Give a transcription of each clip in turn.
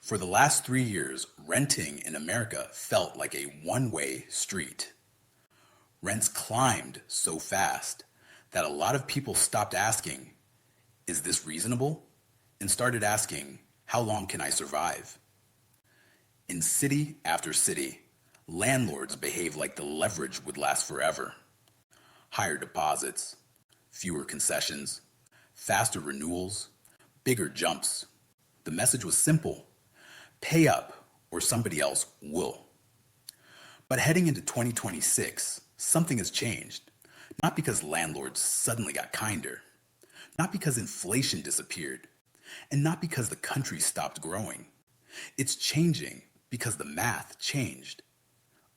For the last 3 years, renting in America felt like a one-way street. Rents climbed so fast that a lot of people stopped asking, is this reasonable? And started asking, how long can I survive? In city after city, landlords behave like the leverage would last forever. Higher deposits, fewer concessions, faster renewals, bigger jumps. The message was simple: pay up or somebody else will. But heading into 2026, something has changed. Not because landlords suddenly got kinder, not because inflation disappeared, and not because the country stopped growing. It's changing because the math changed.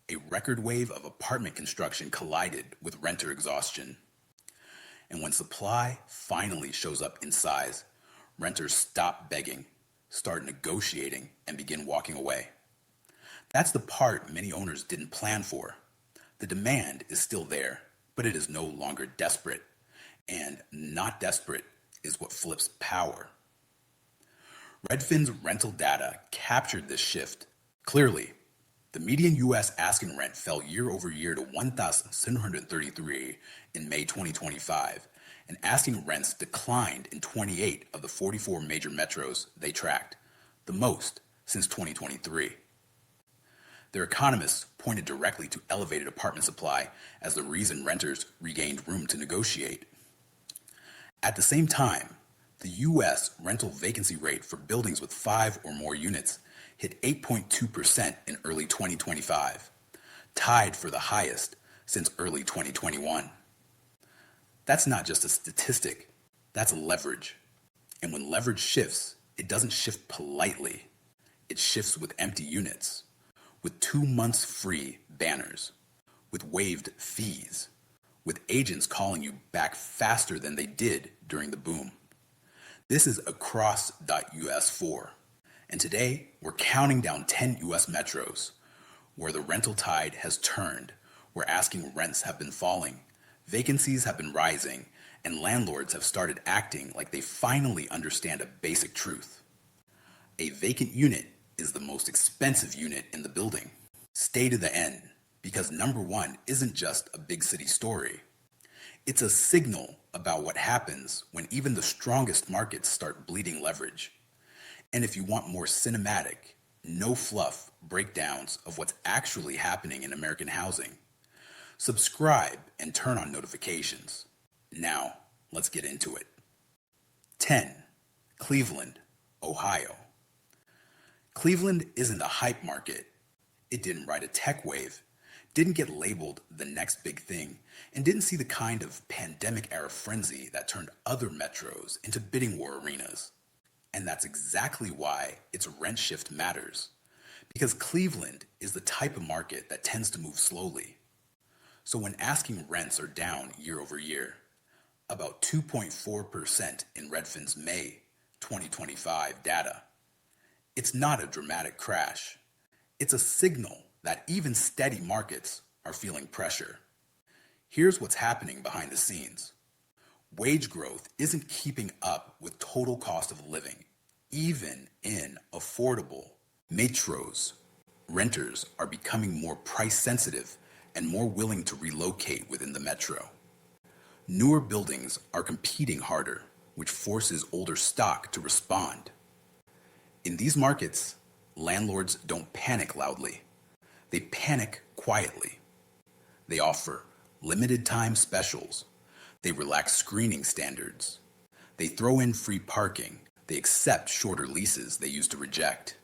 A record wave of apartment construction collided with renter exhaustion. And when supply finally shows up in size, renters stop begging, start negotiating, and begin walking away. That's the part many owners didn't plan for. The demand is still there, but it is no longer desperate. And not desperate is what flips power. Redfin's rental data captured this shift clearly. The median U.S. asking rent fell year over year to $1,733 in May 2025, and asking rents declined in 28 of the 44 major metros they tracked, the most since 2023. Their economists pointed directly to elevated apartment supply as the reason renters regained room to negotiate. At the same time, the U.S. rental vacancy rate for buildings with 5 or more units hit 8.2% in early 2025, tied for the highest since early 2021. That's not just a statistic, that's leverage. And when leverage shifts, it doesn't shift politely. It shifts with empty units, with 2 months free banners, with waived fees, with agents calling you back faster than they did during the boom. This is across.us4. And today, we're counting down 10 U.S. metros where the rental tide has turned, where asking rents have been falling, vacancies have been rising, and landlords have started acting like they finally understand a basic truth. A vacant unit is the most expensive unit in the building. Stay to the end, because number one isn't just a big city story. It's a signal about what happens when even the strongest markets start bleeding leverage. And if you want more cinematic, no fluff breakdowns of what's actually happening in American housing, subscribe and turn on notifications. Now, let's get into it. 10. Cleveland, Ohio. Cleveland isn't a hype market. It didn't ride a tech wave, didn't get labeled the next big thing, and didn't see the kind of pandemic-era frenzy that turned other metros into bidding war arenas. And that's exactly why its rent shift matters. Because Cleveland is the type of market that tends to move slowly. So when asking rents are down year over year, about 2.4% in Redfin's May 2025 data, it's not a dramatic crash. It's a signal that even steady markets are feeling pressure. Here's what's happening behind the scenes. Wage growth isn't keeping up with total cost of living, even in affordable metros. Renters are becoming more price sensitive and more willing to relocate within the metro. Newer buildings are competing harder, which forces older stock to respond. In these markets, landlords don't panic loudly. They panic quietly. They offer limited time specials. They relax screening standards. They throw in free parking. They accept shorter leases they used to reject.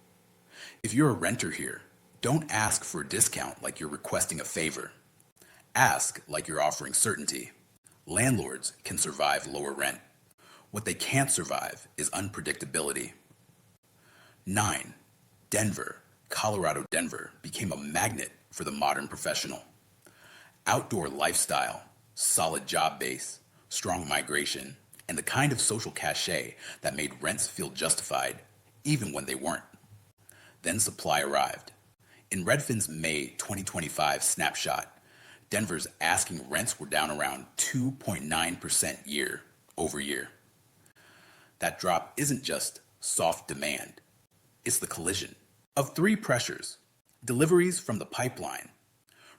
If you're a renter here, don't ask for a discount like you're requesting a favor. Ask like you're offering certainty. Landlords can survive lower rent. What they can't survive is unpredictability. 9. Denver, Colorado Denver became a magnet for the modern professional. Outdoor lifestyle, solid job base, strong migration, and the kind of social cachet that made rents feel justified, even when they weren't. Then supply arrived. In Redfin's May 2025 snapshot, Denver's asking rents were down around 2.9% year over year. That drop isn't just soft demand. It's the collision of three pressures: deliveries from the pipeline.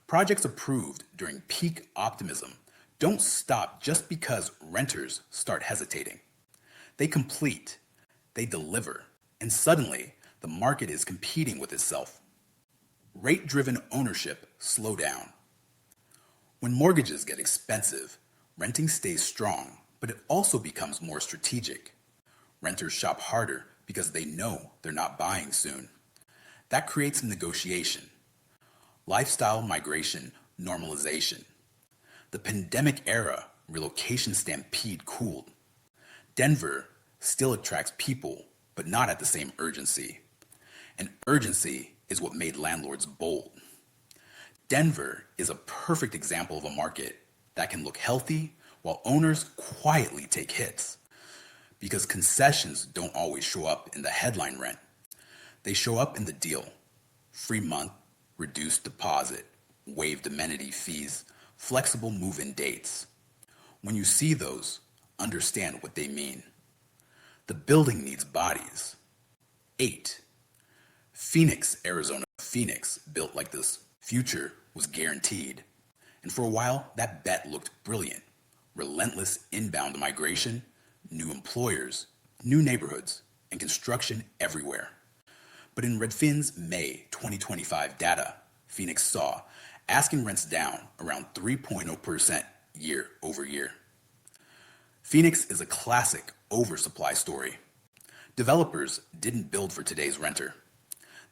Projects approved during peak optimism don't stop just because renters start hesitating. They complete, they deliver, and suddenly the market is competing with itself. Rate-driven ownership slow down. When mortgages get expensive, renting stays strong, but it also becomes more strategic. Renters shop harder because they know they're not buying soon. That creates a negotiation. Lifestyle migration normalization. The pandemic era relocation stampede cooled. Denver still attracts people, but not at the same urgency. And urgency is what made landlords bold. Denver is a perfect example of a market that can look healthy while owners quietly take hits. Because concessions don't always show up in the headline rent. They show up in the deal. Free month, reduced deposit, waived amenity fees, flexible move-in dates. When you see those, understand what they mean. The building needs bodies. 8. Phoenix, Arizona. Phoenix, built like this future was guaranteed. And for a while, that bet looked brilliant. Relentless inbound migration, new employers, new neighborhoods, and construction everywhere. But in Redfin's May 2025 data, Phoenix saw asking rents down around 3.0% year over year. Phoenix is a classic oversupply story. Developers didn't build for today's renter.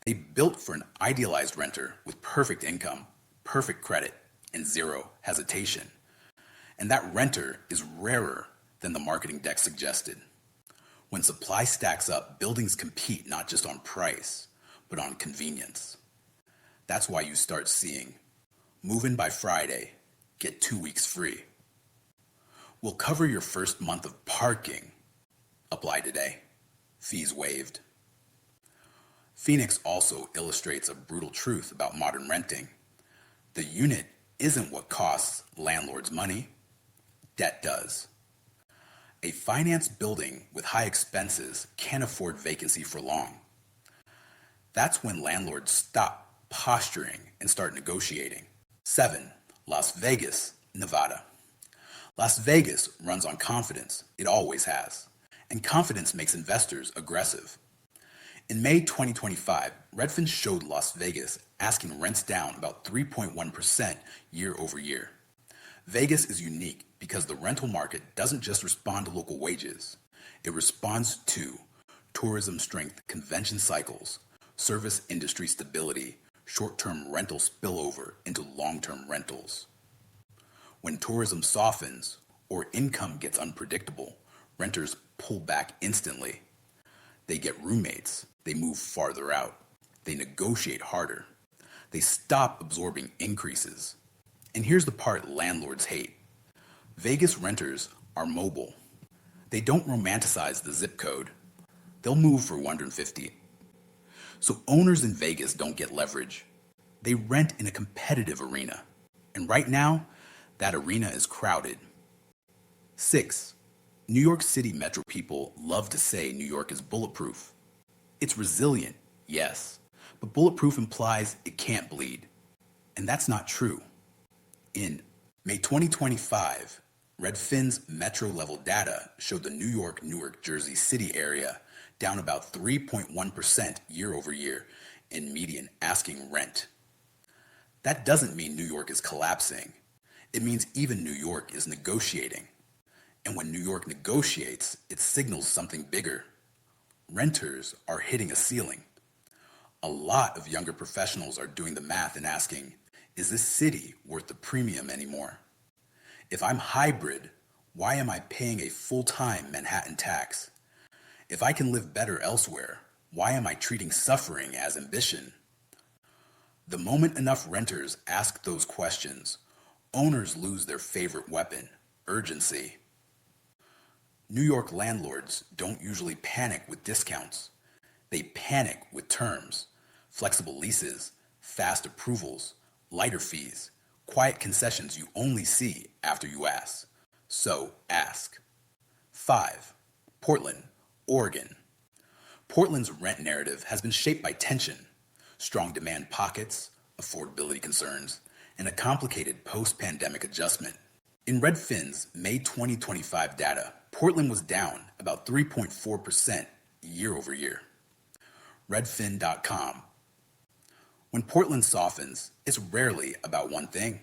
They built for an idealized renter with perfect income, perfect credit, and zero hesitation. And that renter is rarer than the marketing deck suggested. When supply stacks up, buildings compete not just on price, but on convenience. That's why you start seeing move in by Friday, get 2 weeks free. We'll cover your first month of parking. Apply today. Fees waived. Phoenix also illustrates a brutal truth about modern renting. The unit isn't what costs landlords money. Debt does. A financed building with high expenses can't afford vacancy for long. That's when landlords stop posturing and start negotiating. 7. Las Vegas, Nevada. Las Vegas runs on confidence. It always has. And confidence makes investors aggressive. In May 2025, Redfin showed Las Vegas asking rents down about 3.1% year over year. Vegas is unique because the rental market doesn't just respond to local wages. It responds to tourism strength convention cycles, service industry stability, short-term rental spillover into long-term rentals. When tourism softens or income gets unpredictable, renters pull back instantly. They get roommates. They move farther out. They negotiate harder. They stop absorbing increases. And here's the part landlords hate. Vegas renters are mobile. They don't romanticize the zip code. They'll move for 150. So owners in Vegas don't get leverage. They rent in a competitive arena. And right now, that arena is crowded. 6. New York City metro people love to say New York is bulletproof. It's resilient, yes, but bulletproof implies it can't bleed. And that's not true. In May 2025, Redfin's metro level data showed the New York, Newark, Jersey City area down about 3.1% year over year in median asking rent. That doesn't mean New York is collapsing. It means even New York is negotiating. And when New York negotiates, it signals something bigger. Renters are hitting a ceiling. A lot of younger professionals are doing the math and asking, is this city worth the premium anymore? If I'm hybrid, why am I paying a full-time Manhattan tax? If I can live better elsewhere, why am I treating suffering as ambition? The moment enough renters ask those questions, owners lose their favorite weapon, urgency. New York landlords don't usually panic with discounts. They panic with terms, flexible leases, fast approvals, lighter fees, quiet concessions you only see after you ask. So ask. 5. Portland, Oregon. Portland's rent narrative has been shaped by tension, strong demand pockets, affordability concerns, and a complicated post-pandemic adjustment. In Redfin's May 2025 data, Portland was down about 3.4% year over year. Redfin.com. When Portland softens, it's rarely about one thing.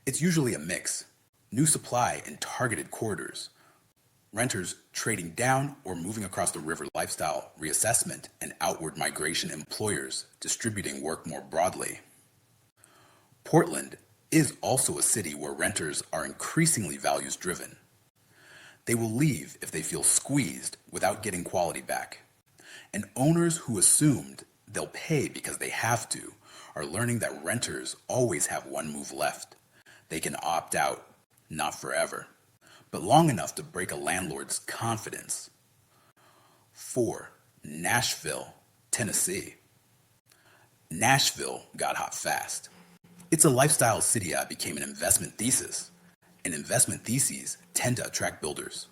It's usually a mix. New supply in targeted corridors, renters trading down or moving across the river lifestyle reassessment, and outward migration employers distributing work more broadly. Portland is also a city where renters are increasingly values driven. They will leave if they feel squeezed without getting quality back. And owners who assumed they'll pay because they have to are learning that renters always have one move left. They can opt out, not forever, but long enough to break a landlord's confidence. 4. Nashville, Tennessee. Nashville got hot fast. It's a lifestyle city that became an investment thesis, and investment theses tend to attract builders.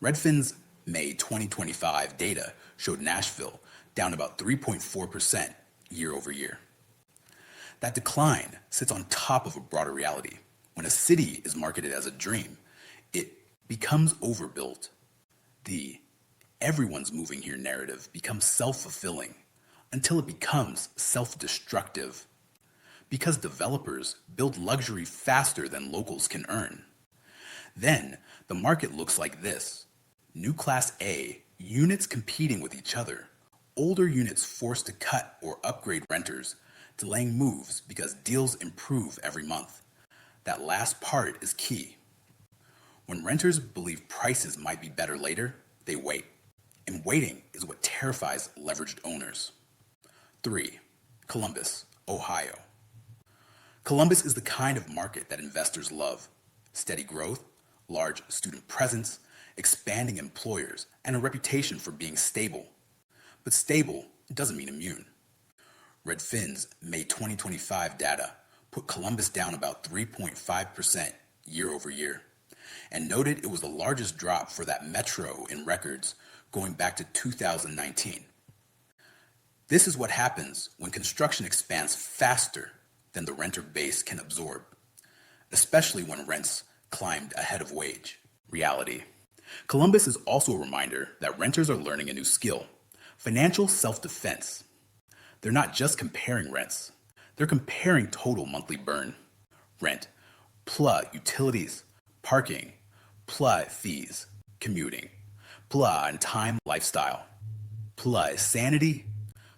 Redfin's May 2025 data showed Nashville down about 3.4% year over year. That decline sits on top of a broader reality. When a city is marketed as a dream, it becomes overbuilt. The everyone's moving here narrative becomes self-fulfilling until it becomes self-destructive because developers build luxury faster than locals can earn. Then the market looks like this. New Class A units competing with each other, older units forced to cut or upgrade renters, delaying moves because deals improve every month. That last part is key. When renters believe prices might be better later, they wait. And waiting is what terrifies leveraged owners. 3. Columbus, Ohio. Columbus is the kind of market that investors love. Steady growth, large student presence, expanding employers, and a reputation for being stable. But stable doesn't mean immune. Redfin's May 2025 data put Columbus down about 3.5% year over year, and noted it was the largest drop for that metro in records going back to 2019. This is what happens when construction expands faster than the renter base can absorb, especially when rents climbed ahead of wage. Reality. Columbus is also a reminder that renters are learning a new skill, financial self-defense. They're not just comparing rents, they're comparing total monthly burn, rent, plus utilities, parking, plus fees, commuting, plus on-time lifestyle, plus sanity.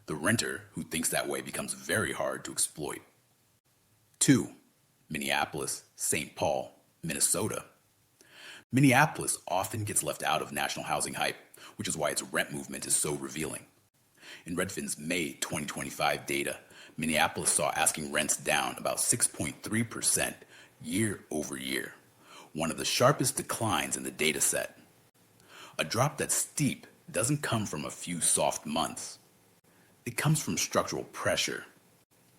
The renter who thinks that way becomes very hard to exploit. 2. Minneapolis, St. Paul, Minnesota. Minneapolis often gets left out of national housing hype, which is why its rent movement is so revealing. In Redfin's May 2025 data, Minneapolis saw asking rents down about 6.3% year over year, one of the sharpest declines in the data set. A drop that's steep doesn't come from a few soft months. It comes from structural pressure,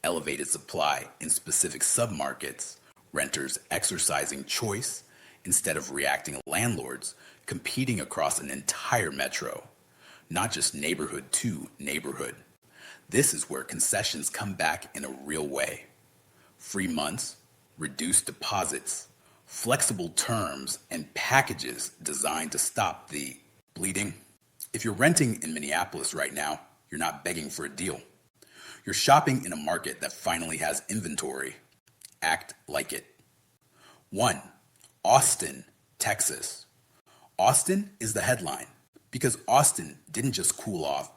elevated supply in specific submarkets, renters exercising choice instead of reacting landlords competing across an entire metro, not just neighborhood to neighborhood. This is where concessions come back in a real way. Free months, reduced deposits, flexible terms, and packages designed to stop the bleeding. If you're renting in Minneapolis right now, you're not begging for a deal. You're shopping in a market that finally has inventory. Act like it. 1. Austin, Texas. Austin is the headline because Austin didn't just cool off.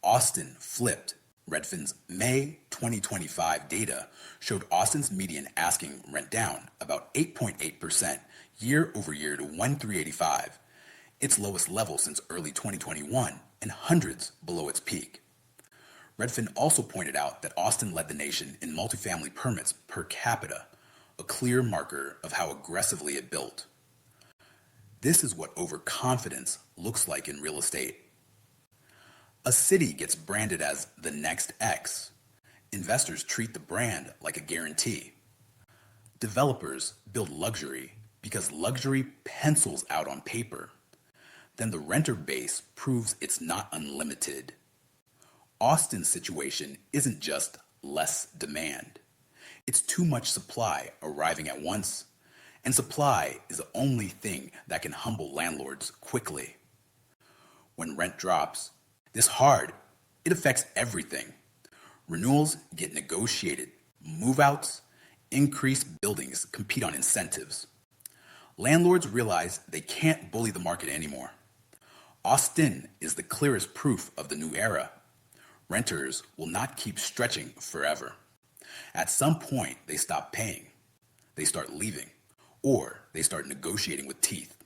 Austin flipped. Redfin's May 2025 data showed Austin's median asking rent down about 8.8% year over year to 1,385, its lowest level since early 2021 and hundreds below its peak. Redfin also pointed out that Austin led the nation in multifamily permits per capita, a clear marker of how aggressively it built. This is what overconfidence looks like in real estate. A city gets branded as the next X. Investors treat the brand like a guarantee. Developers build luxury because luxury pencils out on paper. then the renter base proves it's not unlimited. Austin's situation isn't just less demand. It's too much supply arriving at once, and supply is the only thing that can humble landlords quickly. When rent drops, this hard, it affects everything. Renewals get negotiated, move-outs, increased buildings compete on incentives. Landlords realize they can't bully the market anymore. Austin is the clearest proof of the new era. Renters will not keep stretching forever. At some point, they stop paying, they start leaving, or they start negotiating with teeth.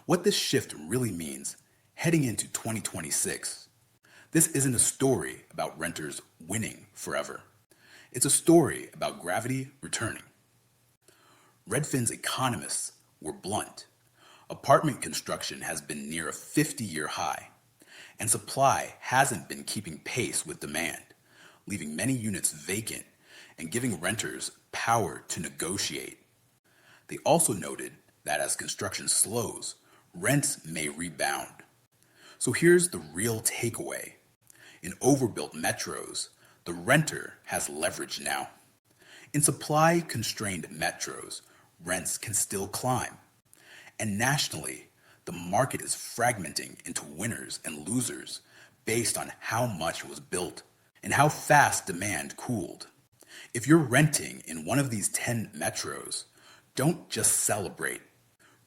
What this shift really means heading into 2026, this isn't a story about renters winning forever. It's a story about gravity returning. Redfin's economists were blunt. Apartment construction has been near a 50-year high, and supply hasn't been keeping pace with demand, leaving many units vacant and giving renters power to negotiate. They also noted that as construction slows, rents may rebound. So here's the real takeaway. In overbuilt metros, the renter has leverage now. In supply-constrained metros, rents can still climb. And nationally, the market is fragmenting into winners and losers based on how much was built and how fast demand cooled. If you're renting in one of these 10 metros, don't just celebrate.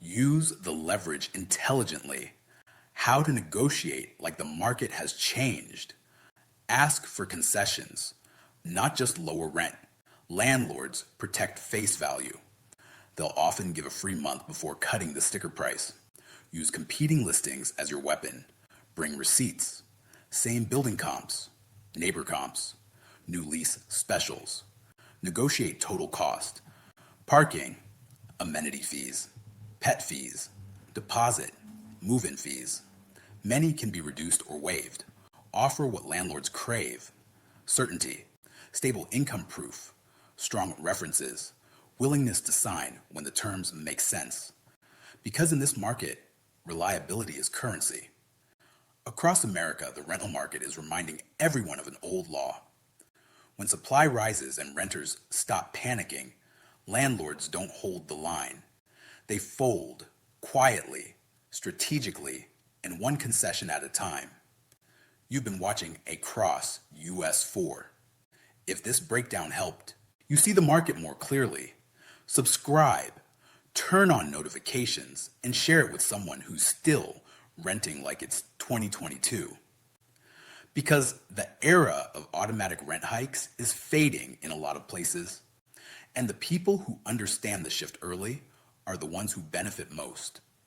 Use the leverage intelligently. How to negotiate like the market has changed. Ask for concessions, not just lower rent. Landlords protect face value. They'll often give a free month before cutting the sticker price. Use competing listings as your weapon. Bring receipts. Same building comps, neighbor comps, new lease specials. Negotiate total cost. Parking, amenity fees, pet fees, deposit, move-in fees. Many can be reduced or waived. Offer what landlords crave. Certainty, stable income proof, strong references, willingness to sign when the terms make sense. Because in this market, reliability is currency. Across America, the rental market is reminding everyone of an old law. When supply rises and renters stop panicking, landlords don't hold the line. They fold quietly, strategically, and one concession at a time. You've been watching Across US 4. If this breakdown helped, you see the market more clearly. Subscribe, turn on notifications, and share it with someone who's still renting like it's 2022. Because the era of automatic rent hikes is fading in a lot of places, and the people who understand the shift early are the ones who benefit most.